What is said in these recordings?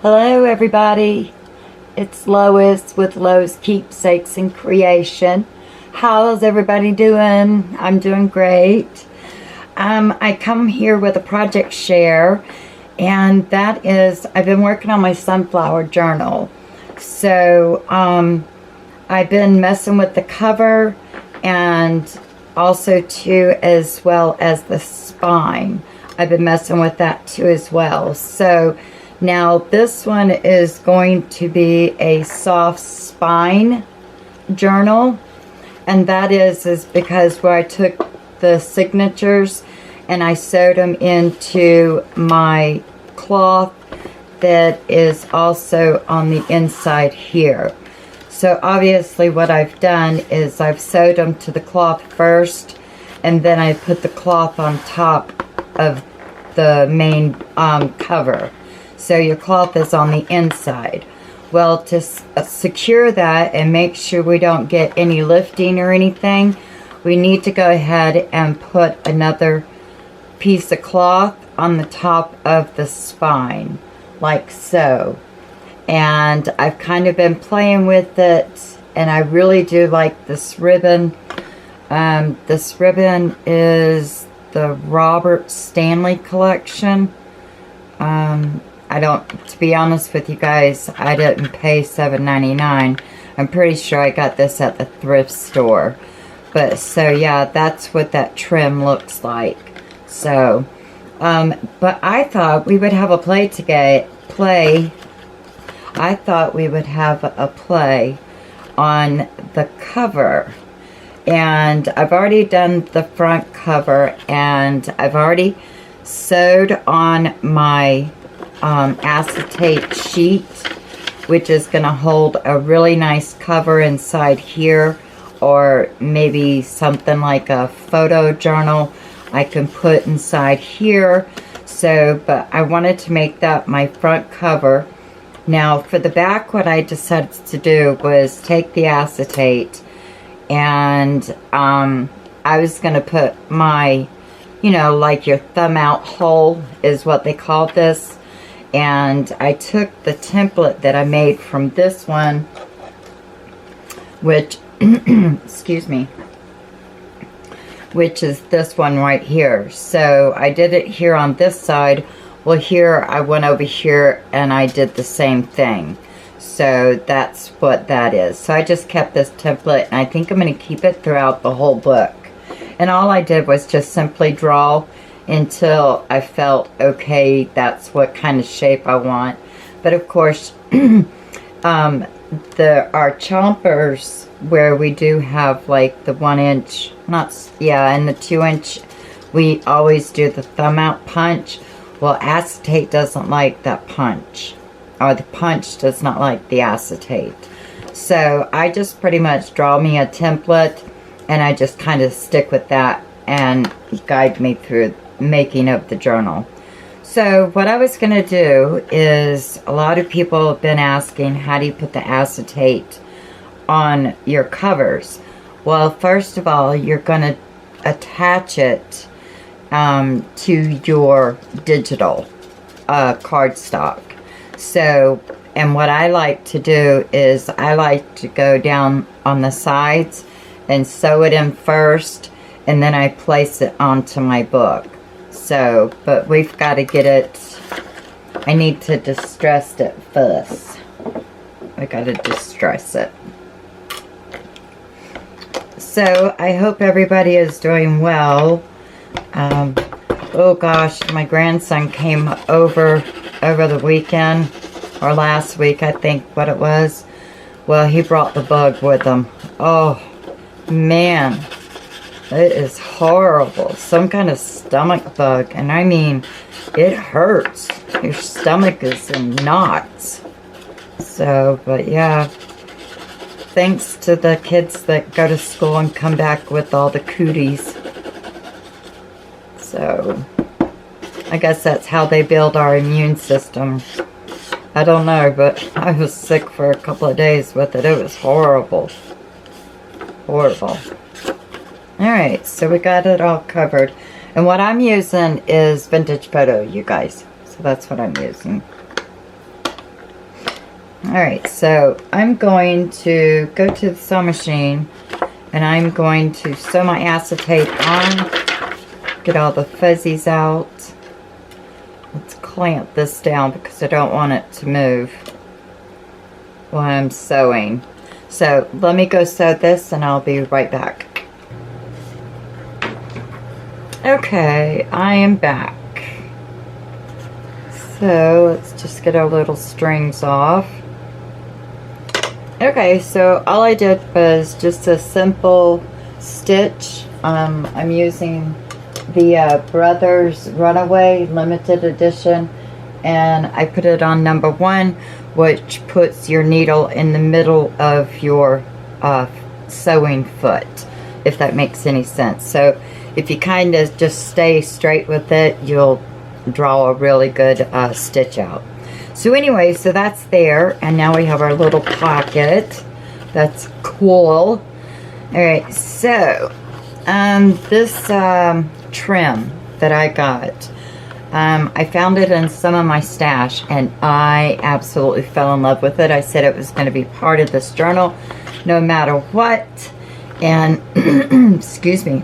Hello everybody, it's Lois with Lois Keepsakes and Creation. How's everybody doing? I'm doing great. I come here with a project share, and that is, I've been working on my sunflower journal. So I've been messing with the cover and also too, as well as the spine. I've been messing with that too as well. So now this one is going to be a soft spine journal, and that is because where I took the signatures and I sewed them into my cloth that is also on the inside here. So obviously what I've done is I've sewed them to the cloth first, and then I put the cloth on top of the main cover. So your cloth is on the inside. Well, to secure that and make sure we don't get any lifting or anything, we need to go ahead and put another piece of cloth on the top of the spine, like so. And I've kind of been playing with it, and I really do like this ribbon. This ribbon is the Robert Stanley collection. To be honest with you guys, I didn't pay $7.99. I'm pretty sure I got this at the thrift store. But so yeah, that's what that trim looks like. So, but I thought we would have a I thought we would have a play on the cover. And I've already done the front cover, and I've already sewed on my acetate sheet, which is going to hold a really nice cover inside here, or maybe something like a photo journal I can put inside here. So, but I wanted to make that my front cover. Now for the back, what I decided to do was take the acetate, and I was going to put my, you know, like your thumb out hole is what they call this. And I took the template that I made from this one, which, excuse me, which is this one right here. So I did it here on this side. Well, here I went over here and I did the same thing. So that's what that is. So I just kept this template, and I think I'm going to keep it throughout the whole book. And all I did was just simply draw until I felt okay, that's what kind of shape I want. But of course, our chompers, where we do have like the 1 inch, and the 2 inch, we always do the thumb out punch. Well, acetate doesn't like that punch, or the punch does not like the acetate. So I just pretty much draw me a template, and I just kind of stick with that and guide me through making of the journal. So what I was going to do is, a lot of people have been asking, how do you put the acetate on your covers? Well, first of all, you're going to attach it to your digital cardstock. So, and what I like to do is I like to go down on the sides and sew it in first, and then I place it onto my book. So, but we've got to get it, I need to distress it first. I got to distress it. So, I hope everybody is doing well. Oh gosh, my grandson came over the weekend, or last week, I think what it was. Well, he brought the bug with him. Oh, man. It is horrible. Some kind of stomach bug. And I mean, it hurts. Your stomach is in knots. So, but yeah. Thanks to the kids that go to school and come back with all the cooties. So, I guess that's how they build our immune system. I don't know, but I was sick for a couple of days with it. It was horrible. Horrible. Alright, so we got it all covered. And what I'm using is vintage photo, you guys. So that's what I'm using. Alright, so I'm going to go to the sewing machine and I'm going to sew my acetate on, get all the fuzzies out. Let's clamp this down because I don't want it to move while I'm sewing. So let me go sew this and I'll be right back. Okay, I am back. So let's just get our little strings off. Okay, so all I did was just a simple stitch. I'm using the Brothers Runaway limited edition, and I put it on number 1, which puts your needle in the middle of your sewing foot, if that makes any sense. So if you kind of just stay straight with it, you'll draw a really good stitch out. So anyway, so that's there, and now we have our little pocket. That's cool. Alright, so this trim that I got, I found it in some of my stash and I absolutely fell in love with it. I said it was going to be part of this journal no matter what, and excuse me,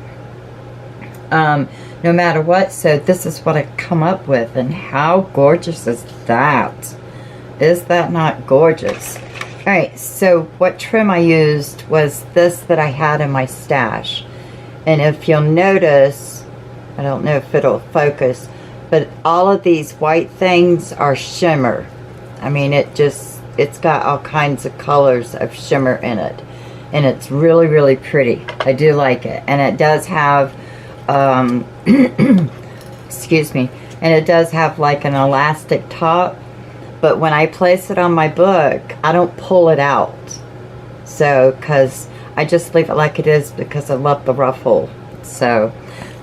no matter what. So this is what I come up with, and how gorgeous is that? Is that not gorgeous? Alright, so what trim I used was this that I had in my stash, and if you'll notice, I don't know if it'll focus, but all of these white things are shimmer. I mean, it's got all kinds of colors of shimmer in it, and it's really, really pretty. I do like it, and it does have excuse me, and it does have like an elastic top, but when I place it on my book, I don't pull it out. So, because I just leave it like it is because I love the ruffle. So,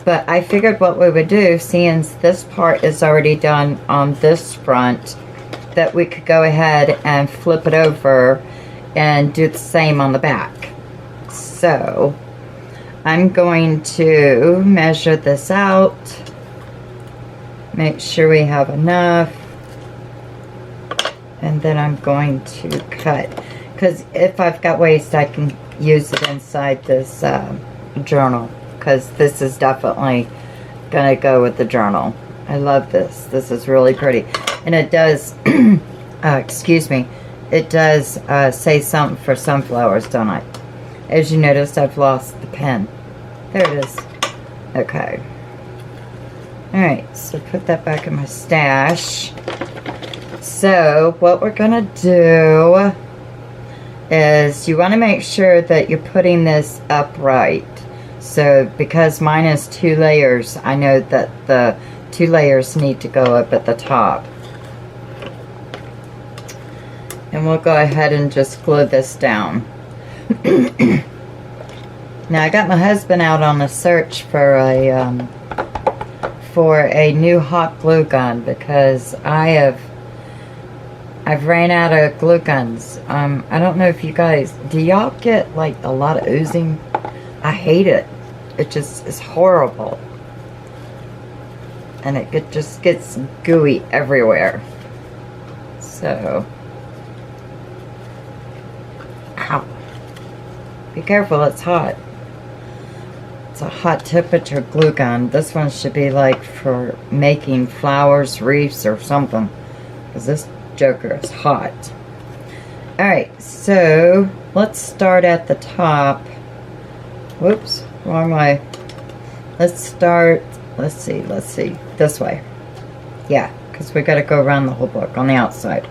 but I figured what we would do, seeing this part is already done on this front, that we could go ahead and flip it over and do the same on the back. So I'm going to measure this out, make sure we have enough, and then I'm going to cut, because if I've got waste I can use it inside this journal, because this is definitely gonna go with the journal. I love this. This is really pretty, and it does excuse me, it does say something for sunflowers, don't I? As you notice, I've lost the pen. There it is. Okay. Alright, so put that back in my stash. So, what we're gonna do is, you want to make sure that you're putting this upright. So, because mine is 2 layers, I know that the 2 layers need to go up at the top. And we'll go ahead and just glue this down. Now I got my husband out on a search for a new hot glue gun, because I've ran out of glue guns. I don't know if you guys, do y'all get like a lot of oozing? I hate it. It just is horrible, and it just gets gooey everywhere. So, ow. Be careful, it's hot. It's a hot temperature glue gun. This one should be like for making flowers, wreaths, or something, because this joker is hot. Alright, so let's start at the top. Whoops, wrong way. Let's start, let's see, this way. Yeah, because we got to go around the whole book on the outside.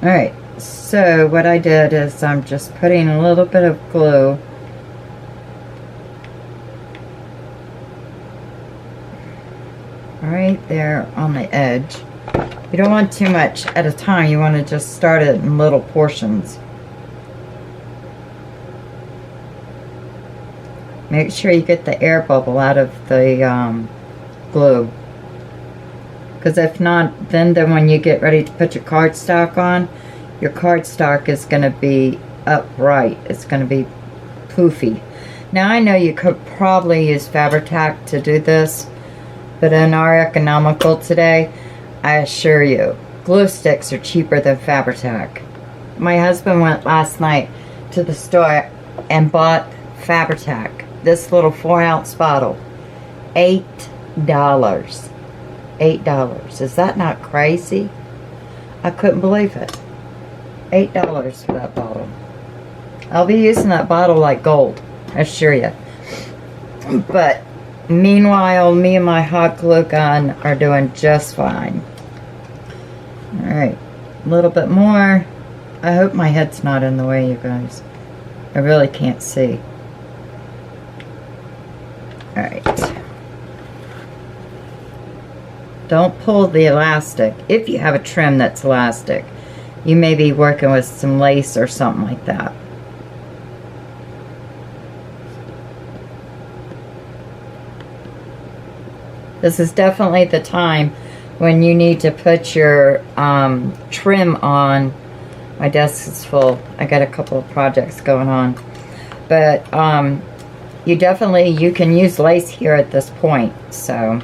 Alright, so what I did is I'm just putting a little bit of glue right there on the edge. You don't want too much at a time. You want to just start it in little portions. Make sure you get the air bubble out of the glue, because if not, then when you get ready to put your cardstock on, your cardstock is going to be upright. It's going to be poofy. Now I know you could probably use Fabri-Tac to do this, but in our economical today, I assure you, glue sticks are cheaper than Fabri-Tac. my husband went last night to the store and bought Fabri-Tac, this little 4-ounce bottle. $8. $8. Is that not crazy? I couldn't believe it. $8 for that bottle. I'll be using that bottle like gold, I assure you. But meanwhile, me and my hot glue gun are doing just fine. Alright, a little bit more. I hope my head's not in the way, you guys. I really can't see. Alright. Don't pull the elastic. If you have a trim that's elastic, you may be working with some lace or something like that. This is definitely the time when you need to put your trim on. My desk is full. I got a couple of projects going on. But you can use lace here at this point. So,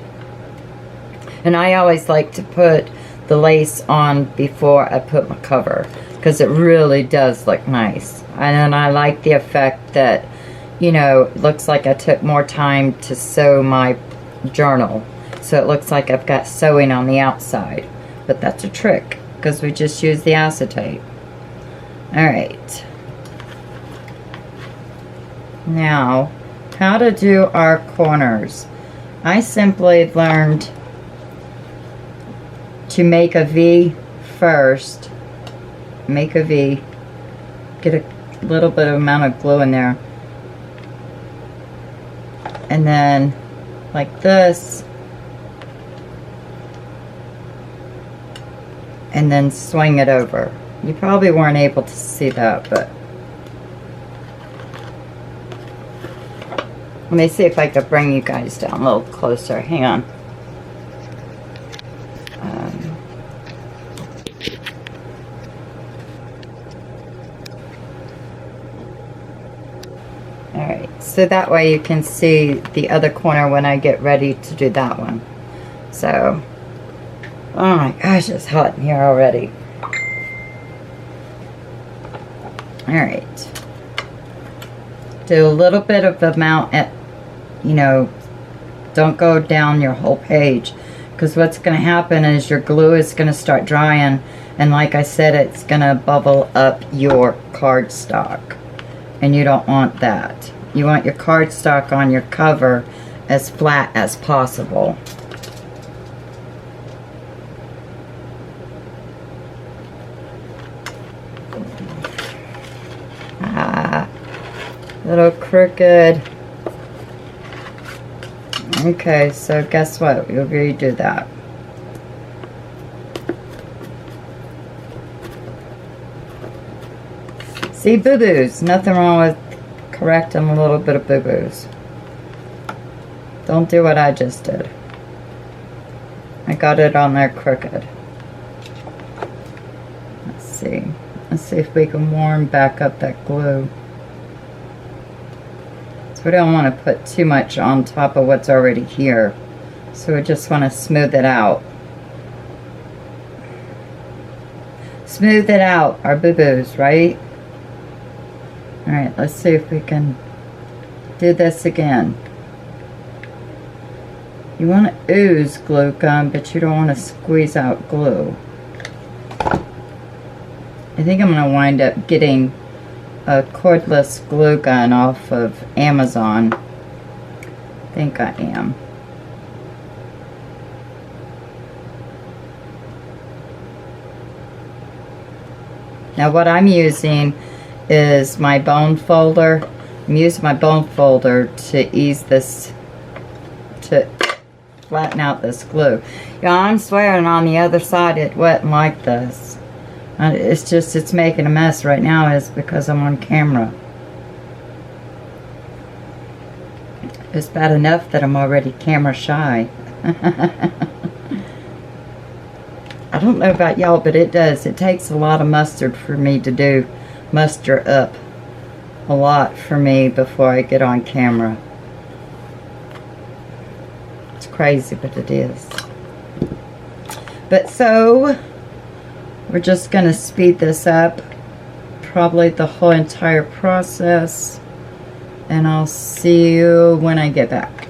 and I always like to put the lace on before I put my cover, because it really does look nice. And I like the effect that, you know, it looks like I took more time to sew my journal, so it looks like I've got sewing on the outside. But that's a trick, because we just use the acetate. Alright, now how to do our corners. I simply learned to make a V first. Make a V, get a little bit of amount of glue in there, and then like this, and then swing it over. You probably weren't able to see that, but let me see if I could bring you guys down a little closer. Hang on. Alright, so that way you can see the other corner when I get ready to do that one. So, oh my gosh, it's hot in here already. Alright. Do a little bit of amount at, you know, don't go down your whole page, because what's going to happen is your glue is going to start drying, and like I said, it's going to bubble up your cardstock, and you don't want that. You want your cardstock on your cover as flat as possible. Little crooked. Okay, so guess what? We'll redo that. See, boo-boos. Nothing wrong with correcting a little bit of boo-boos. Don't do what I just did. I got it on there crooked. Let's see. Let's see if we can warm back up that glue. So we don't want to put too much on top of what's already here. So we just want to smooth it out. Smooth it out, our boo-boos, right? Alright, let's see if we can do this again. You want to ooze glue gun, but you don't want to squeeze out glue. I think I'm going to wind up getting a cordless glue gun off of Amazon. I think I am. Now what I'm using is my bone folder. I'm using my bone folder to ease this, to flatten out this glue. Yeah, I'm swearing on the other side it wasn't like this. It's just, it's making a mess right now is because I'm on camera. It's bad enough that I'm already camera shy. I don't know about y'all, but it does. It takes a lot of mustard for me to do, muster up a lot for me before I get on camera. It's crazy, but it is. But so, we're just going to speed this up probably the whole entire process, and I'll see you when I get back.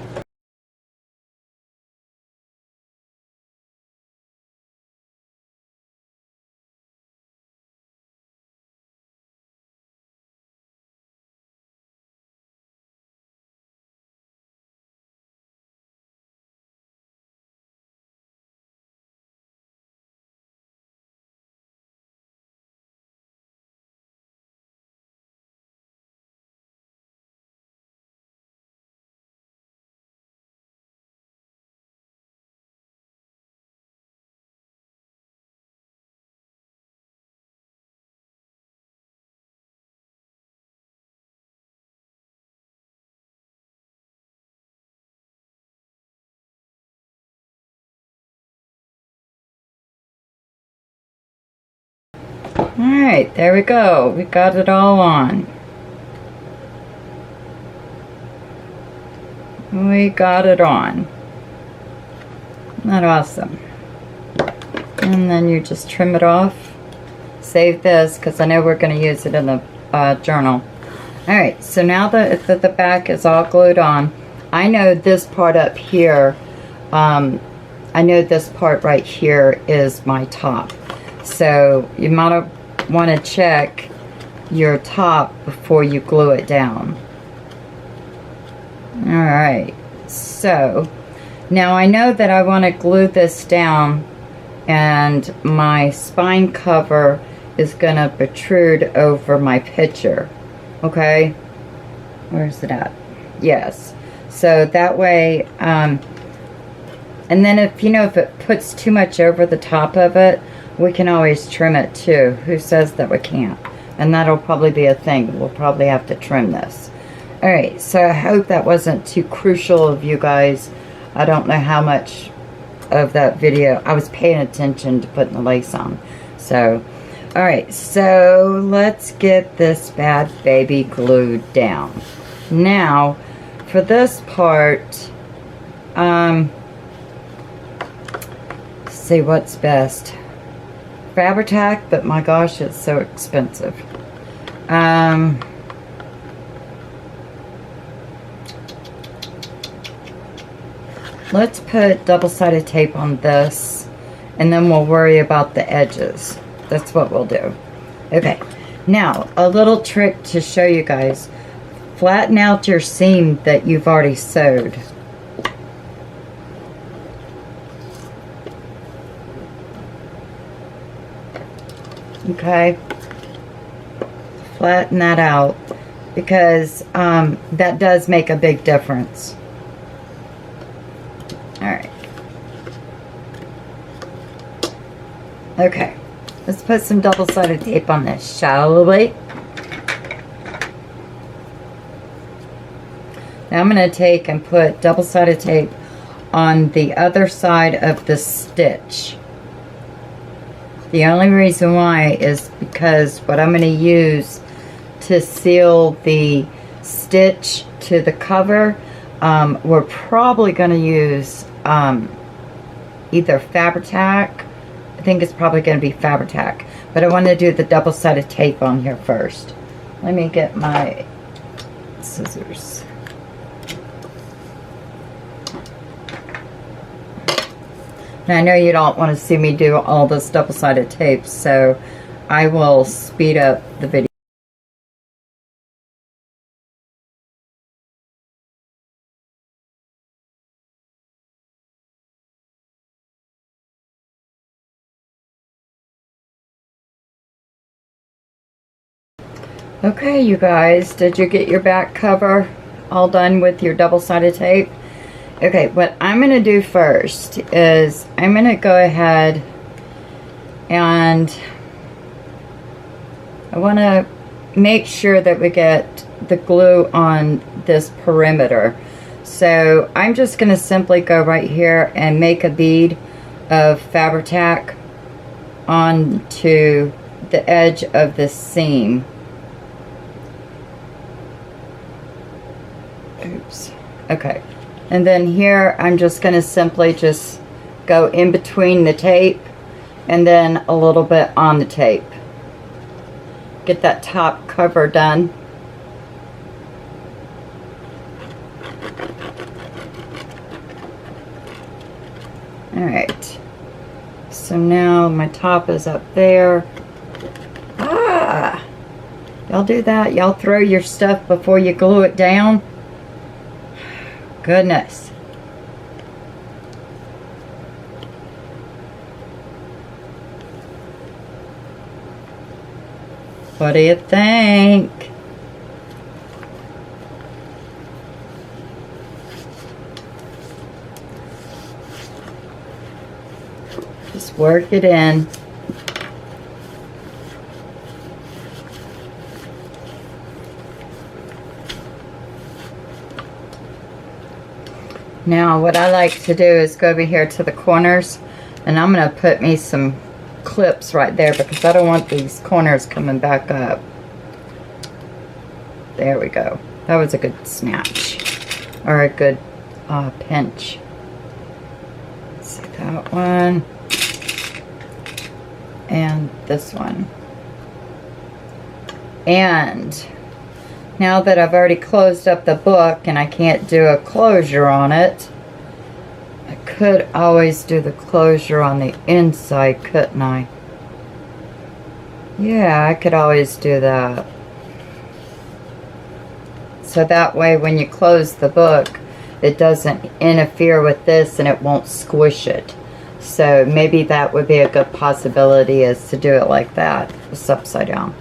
Alright, there we go. We got it all on. We got it on. Isn't that awesome? And then you just trim it off. Save this because I know we're going to use it in the journal. Alright, so now that the back is all glued on, I know this part up here, I know this part right here is my top. So you might want to check your top before you glue it down. Alright, so now I know that I want to glue this down, and my spine cover is going to protrude over my picture. Okay, where's it at? Yes, so that way, and then if it puts too much over the top of it, we can always trim it too. Who says that we can't? And that'll probably be a thing. We'll probably have to trim this. Alright, so I hope that wasn't too crucial of you guys. I don't know how much of that video. I was paying attention to putting the lace on. So, alright, so let's get this bad baby glued down. Now, for this part, let's see what's best. Fabri-Tac, but my gosh, it's so expensive. Let's put double-sided tape on this, and then we'll worry about the edges. That's what we'll do. Okay, now a little trick to show you guys. Flatten out your seam that you've already sewed. Okay, flatten that out, because that does make a big difference. Alright. Okay, let's put some double-sided tape on this, shall we? Now I'm going to take and put double-sided tape on the other side of the stitch. The only reason why is because what I'm going to use to seal the stitch to the cover, we're probably going to use either Fabri-Tac. I think it's probably going to be Fabri-Tac, but I want to do the double-sided tape on here first. Let me get my scissors. And I know you don't want to see me do all this double-sided tape, so I will speed up the video. Okay, you guys, did you get your back cover all done with your double-sided tape? Okay, what I'm going to do first is I'm going to go ahead and I want to make sure that we get the glue on this perimeter. So I'm just going to simply go right here and make a bead of Fabri-Tac onto the edge of the seam. Oops. Okay. And then here I'm just going to simply just go in between the tape and then a little bit on the tape. get that top cover done. Alright, so now my top is up there. Y'all do that? Y'all throw your stuff before you glue it down? Goodness. What do you think? Just work it in. Now what I like to do is go over here to the corners, and I'm going to put me some clips right there because I don't want these corners coming back up. There we go. That was a good snatch, or a good pinch. Let's see, that one and this one. And now that I've already closed up the book and I can't do a closure on it, I could always do the closure on the inside, couldn't I? Yeah, I could always do that. So that way when you close the book, it doesn't interfere with this and it won't squish it. So maybe that would be a good possibility, is to do it like that. It's upside down.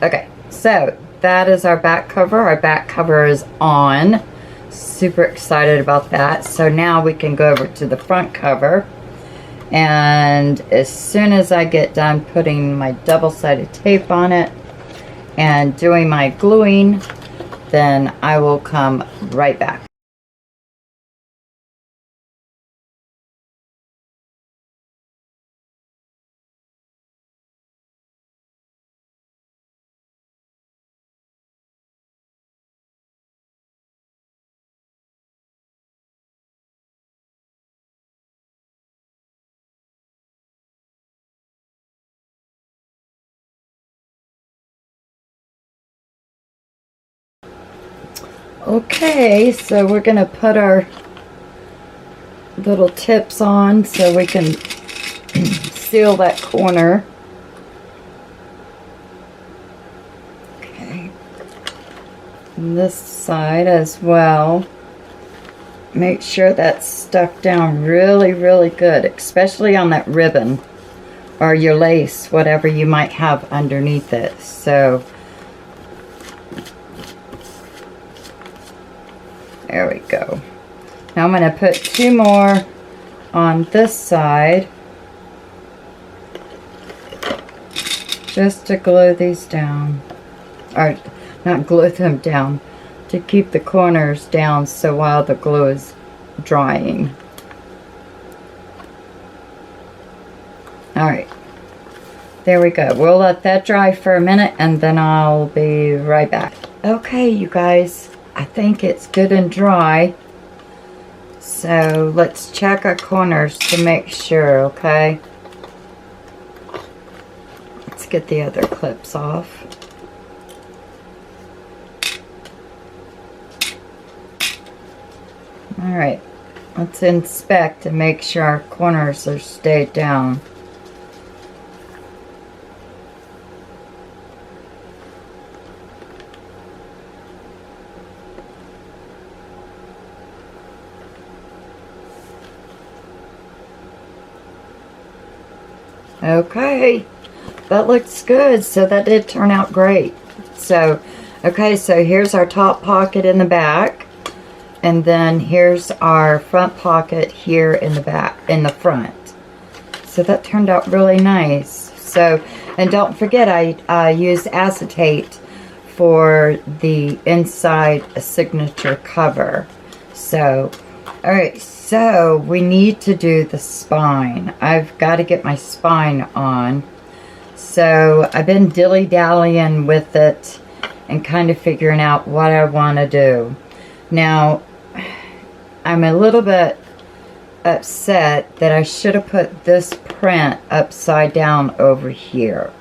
Okay, so that is our back cover. Our back cover is on. Super excited about that. So now we can go over to the front cover. And as soon as I get done putting my double-sided tape on it and doing my gluing, then I will come right back. Okay, so we're going to put our little tips on so we can seal that corner. Okay. And this side as well. Make sure that's stuck down really, really good, especially on that ribbon or your lace, whatever you might have underneath it. So there we go. Now I'm going to put 2 more on this side just to glue these down, or not glue them down, to keep the corners down so while the glue is drying. Alright, there we go. We'll let that dry for a minute and then I'll be right back. Okay, you guys, I think it's good and dry. So let's check our corners to make sure, okay? Let's get the other clips off. Alright, let's inspect and make sure our corners are stayed down. Okay, that looks good. So that did turn out great. So, okay, so here's our top pocket in the back. And then here's our front pocket here in the back, in the front. So that turned out really nice. So, and don't forget, I used acetate for the inside signature cover. So, alright, so we need to do the spine. I've got to get my spine on. So I've been dilly-dallying with it and kind of figuring out what I want to do. Now, I'm a little bit upset that I should have put this print upside down over here.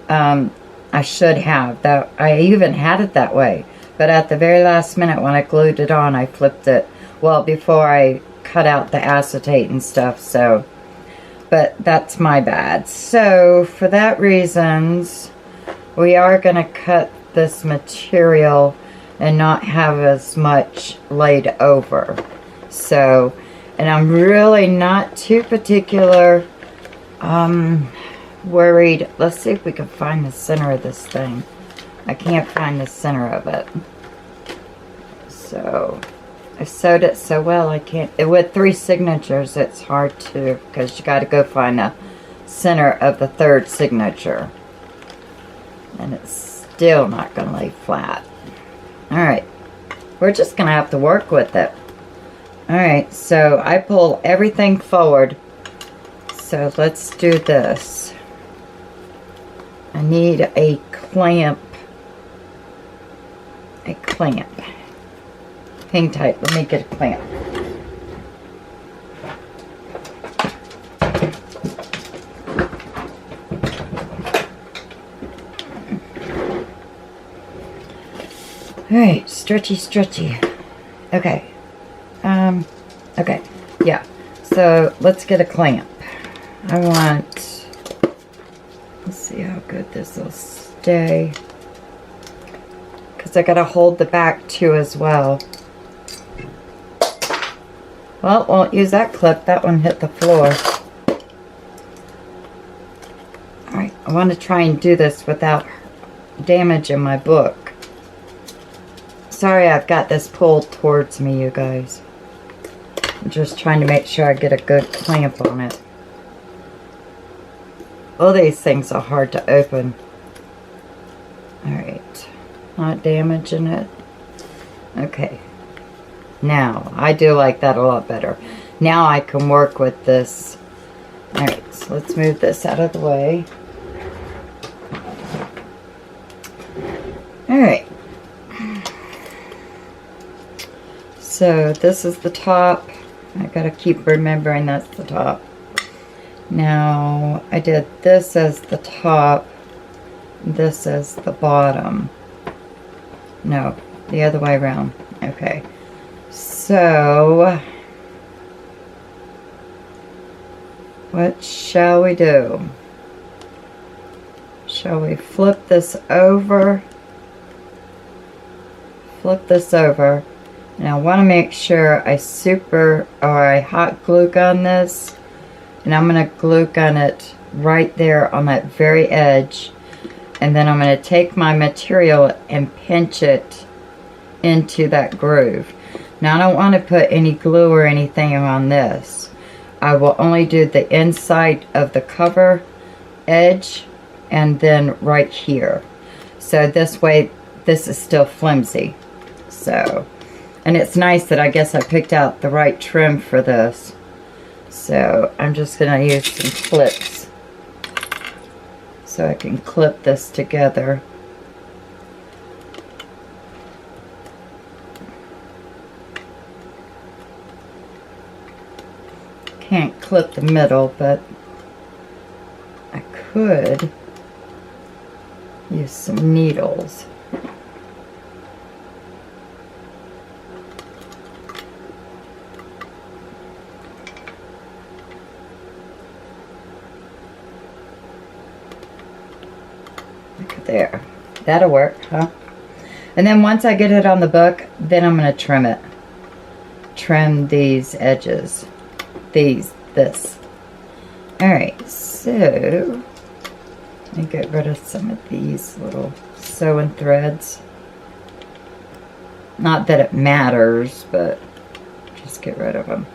I I should have. That I even had it that way. But at the very last minute when I glued it on, I flipped it. Well, before I cut out the acetate and stuff, so. But that's my bad. So, for that reasons, we are going to cut this material and not have as much laid over. So, and I'm really not too particular, worried. Let's see if we can find the center of this thing. I can't find the center of it. So, I sewed it so well I can't. With 3 signatures, it's hard to, because you got to go find the center of the 3rd signature. And it's still not going to lay flat. Alright, we're just going to have to work with it. Alright, so I pull everything forward. So let's do this. I need a clamp. A clamp. Hang tight, let me get a clamp. Alright, stretchy. Okay. Okay. Yeah. So, let's get a clamp. I want... Let's see how good this will stay. Because I gotta hold the back too as well. Well, won't use that clip. That one hit the floor. Alright, I want to try and do this without damaging my book. Sorry I've got this pulled towards me, you guys. I'm just trying to make sure I get a good clamp on it. All these things are hard to open. Alright. Not damaging it. Okay. Now, I do like that a lot better. Now I can work with this. Alright, so let's move this out of the way. Alright. So this is the top. I gotta keep remembering that's the top. Now I did this as the top, this as the bottom. No, the other way around. Okay. So what shall we do? Shall we flip this over? Flip this over. Now I want to make sure I hot glue gun this, and I'm going to glue gun it right there on that very edge, and then I'm going to take my material and pinch it into that groove. Now I don't want to put any glue or anything on this. I will only do the inside of the cover edge and then right here. So this way this is still flimsy. So, and it's nice that I guess I picked out the right trim for this. So I'm just going to use some clips so I can clip this together. Can't clip the middle, but I could use some needles. There, that'll work, huh? And then once I get it on the book, then I'm going to trim it. Trim these edges. This. Alright, so let me get rid of some of these little sewing threads. Not that it matters, but just get rid of them.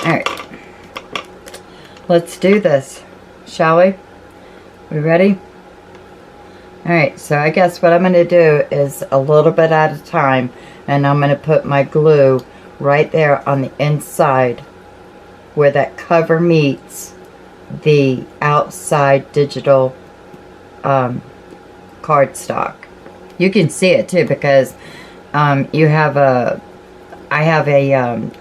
Alright, let's do this, shall we? We ready? Alright, so I guess what I'm going to do is a little bit at a time, and I'm going to put my glue right there on the inside where that cover meets the outside digital cardstock. You can see it too because I have a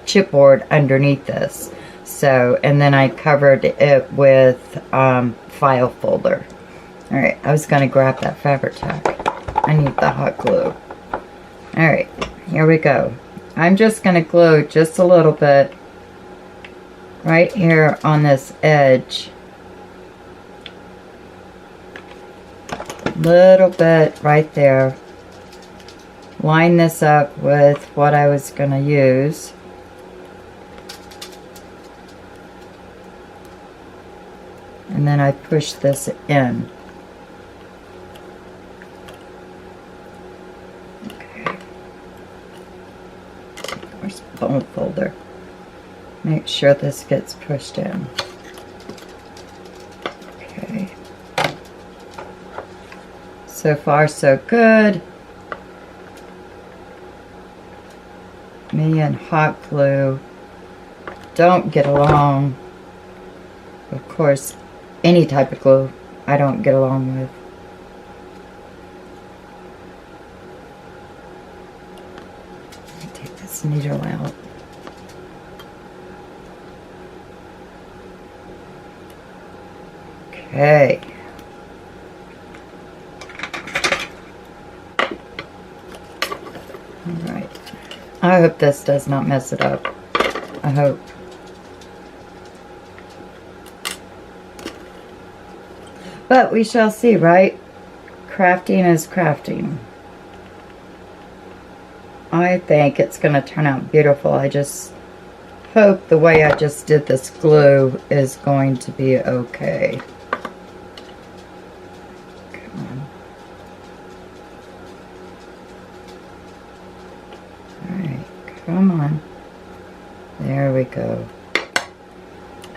chipboard underneath this. So, and then I covered it with file folder. Alright, I was going to grab that fabric tack. I need the hot glue. Alright, here we go. I'm just going to glue just a little bit right here on this edge. Little bit right there. Line this up with what I was going to use. And then I push this in. Okay. Where's the bone folder? Make sure this gets pushed in. Okay. So far, so good. Me and hot glue don't get along. Of course, any type of glue I don't get along with. Let me take this needle out. Okay. Alright. I hope this does not mess it up. I hope. But we shall see, right? Crafting is crafting. I think it's going to turn out beautiful. I just hope the way I just did this glue is going to be okay. Come on. Alright, come on. There we go.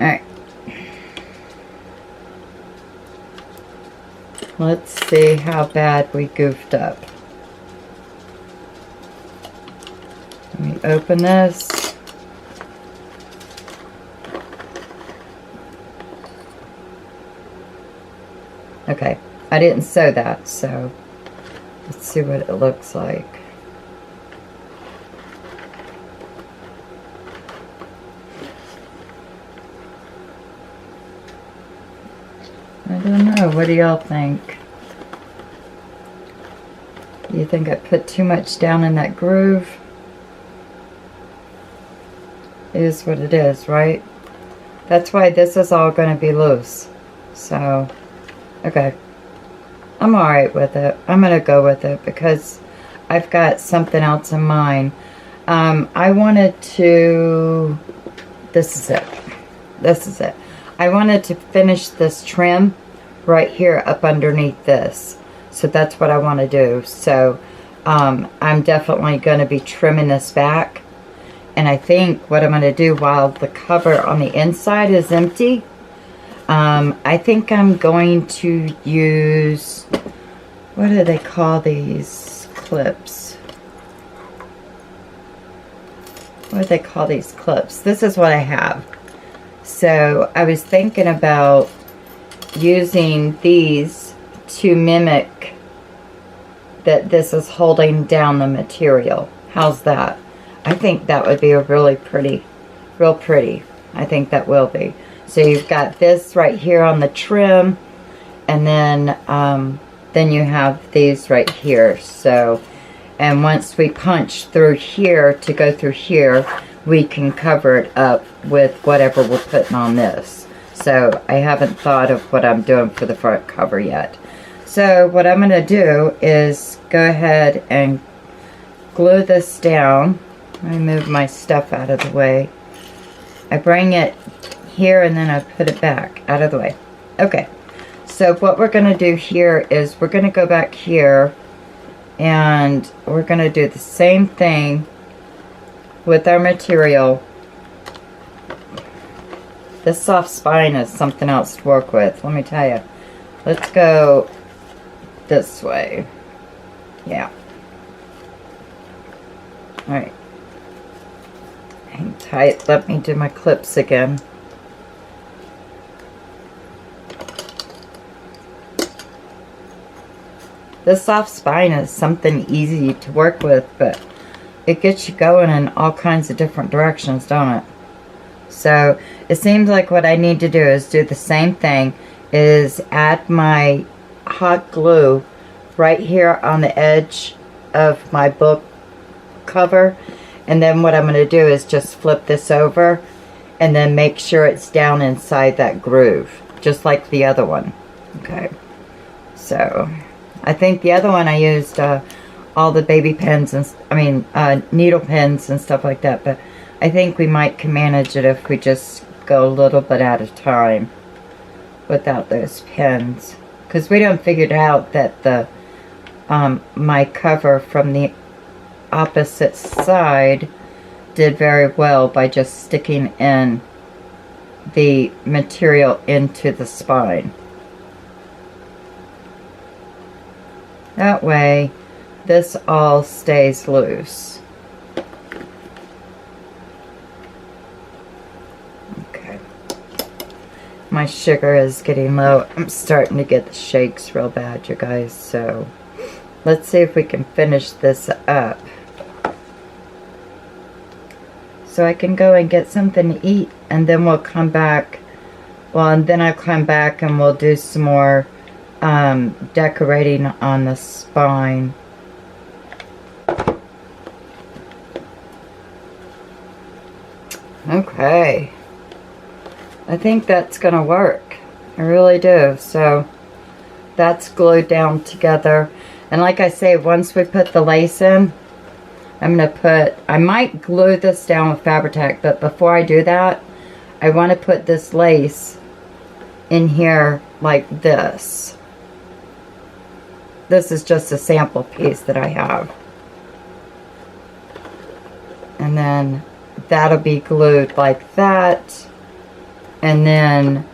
Alright. Let's see how bad we goofed up. Let me open this. Okay, I didn't sew that, so let's see what it looks like. I don't know. What do y'all think? You think I put too much down in that groove? It is what it is, right? That's why this is all going to be loose. So, okay. I'm alright with it. I'm going to go with it because I've got something else in mind. I wanted to... This is it. This is it. I wanted to finish this trim right here up underneath this. So that's what I want to do. So I'm definitely going to be trimming this back. And I think what I'm going to do while the cover on the inside is empty, I think I'm going to use, what do they call these clips? What do they call these clips? This is what I have. So I was thinking about using these to mimic that this is holding down the material. How's that? I think that would be a really pretty, real pretty. I think that will be. So you've got this right here on the trim, and then you have these right here. So, and once we punch through here to go through here, we can cover it up with whatever we're putting on this. So I haven't thought of what I'm doing for the front cover yet. So what I'm going to do is go ahead and glue this down. Let me move my stuff out of the way. I bring it here and then I put it back out of the way. Okay, so what we're going to do here is we're going to go back here and we're going to do the same thing with our material. This soft spine is something else to work with, let me tell you. Let's go this way. Yeah. Alright. Hang tight. Let me do my clips again. This soft spine is something easy to work with, but it gets you going in all kinds of different directions, don't it? So it seems like what I need to do is do the same thing, is add my hot glue right here on the edge of my book cover, and then what I'm going to do is just flip this over and then make sure it's down inside that groove, just like the other one. Okay, so I think the other one I used all the baby pins and needle pins and stuff like that, but I think we might can manage it if we just go a little bit at a time without those pins, because we done figured out that the my cover from the opposite side did very well by just sticking in the material into the spine. That way this all stays loose. Okay. My sugar is getting low. I'm starting to get the shakes real bad, you guys, so let's see if we can finish this up so I can go and get something to eat, and then we'll come back. Well, and then I'll come back and we'll do some more decorating on the spine. Okay, I think that's gonna work. I really do. So that's glued down together, and like I say, once we put the lace in, I might glue this down with Fabri-Tac, but before I do that, I want to put this lace in here like this. This is just a sample piece that I have. And then that'll be glued like that. And then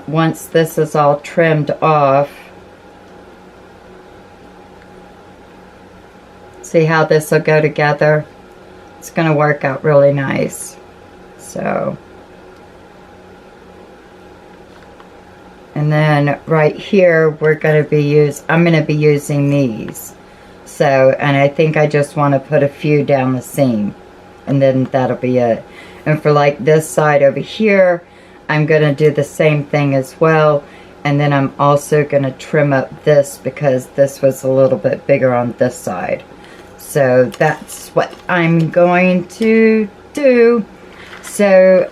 once this is all trimmed off, see how this will go together? It's going to work out really nice. So, and then right here we're going to be I'm going to be using these. So, and I think I just want to put a few down the seam, and then that'll be it. And for like this side over here, I'm going to do the same thing as well. And then I'm also going to trim up this because this was a little bit bigger on this side. So that's what I'm going to do. So,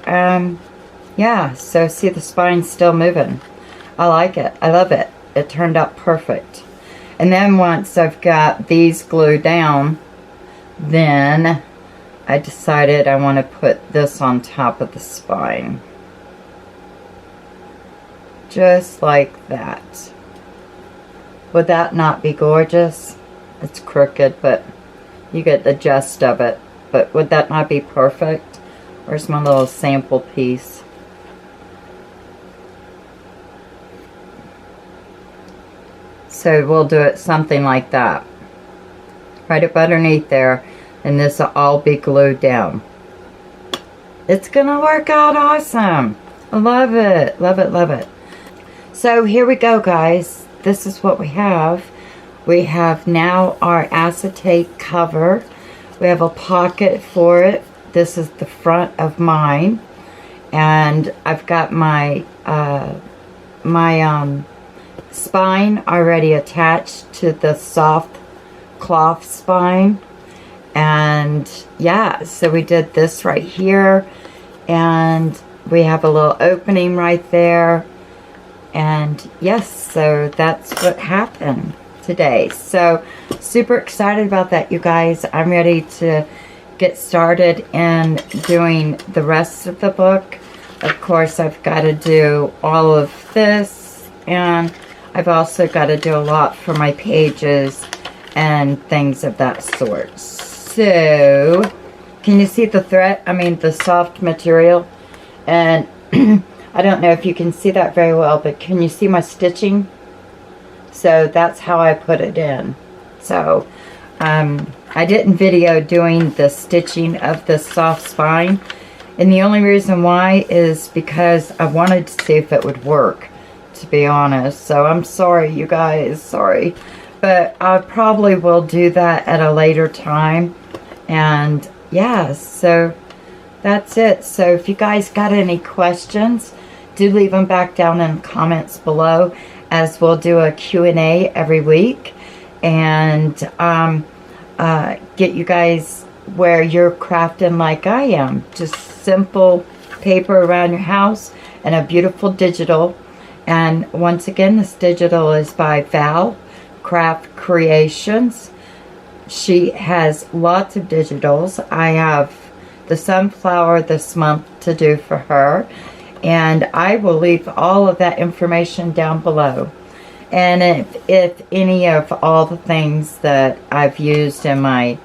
yeah, so see the spine's still moving. I like it. I love it. It turned out perfect. And then once I've got these glued down, then I decided I want to put this on top of the spine. Just like that. Would that not be gorgeous? It's crooked, but you get the gist of it. But would that not be perfect? Where's my little sample piece? So we'll do it something like that. Right up underneath there. And this will all be glued down. It's gonna work out awesome. I love it. Love it, love it. So here we go, guys. This is what we have. We have now our acetate cover. We have a pocket for it. This is the front of mine. And I've got my spine already attached to the soft cloth spine. And yeah, so we did this right here. And we have a little opening right there. And yes, so that's what happened today. So super excited about that, you guys. I'm ready to get started in doing the rest of the book. Of course, I've got to do all of this, and I've also got to do a lot for my pages and things of that sort. So can you see the thread? I mean the soft material, and I don't know if you can see that very well, but can you see my stitching? So that's how I put it in. So I didn't video doing the stitching of the soft spine, and the only reason why is because I wanted to see if it would work, to be honest. So I'm sorry, you guys, sorry, but I probably will do that at a later time. And yeah, so that's it. So if you guys got any questions, do leave them back down in the comments below. as we'll do a Q&A every week, and get you guys where you're crafting like I am. Just simple paper around your house and a beautiful digital. And once again, this digital is by Vals Crafts Creations. She has lots of digitals. I have the sunflower this month to do for her, and I will leave all of that information down below. And if any of all the things that I've used in my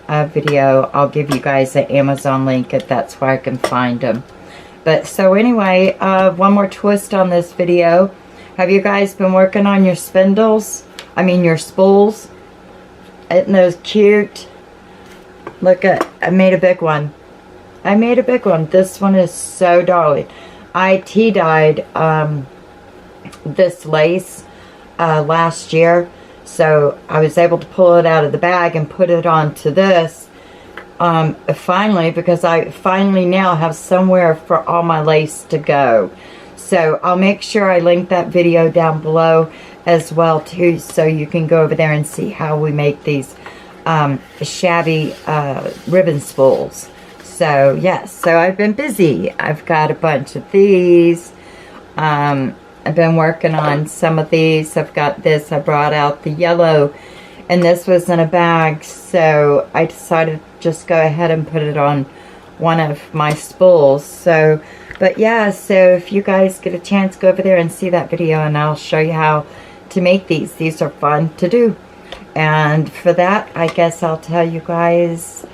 video, I'll give you guys an Amazon link if that's where I can find them. But so anyway, one more twist on this video. Have you guys been working on your spindles? I mean your spools? Isn't those cute? Look at, I made a big one. I made a big one. This one is so darling. I tea-dyed this lace last year, so I was able to pull it out of the bag and put it onto this finally, because I finally now have somewhere for all my lace to go. So I'll make sure I link that video down below as well too, so you can go over there and see how we make these shabby ribbon spools. So yes, so I've been busy. I've got a bunch of these. I've been working on some of these. I've got this. I brought out the yellow, and this was in a bag, so I decided to just go ahead and put it on one of my spools. So, but yeah, so if you guys get a chance, go over there and see that video, and I'll show you how to make these. These are fun to do. And for that, I guess I'll tell you guys,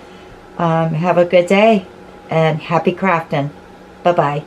have a good day and happy crafting. Bye-bye.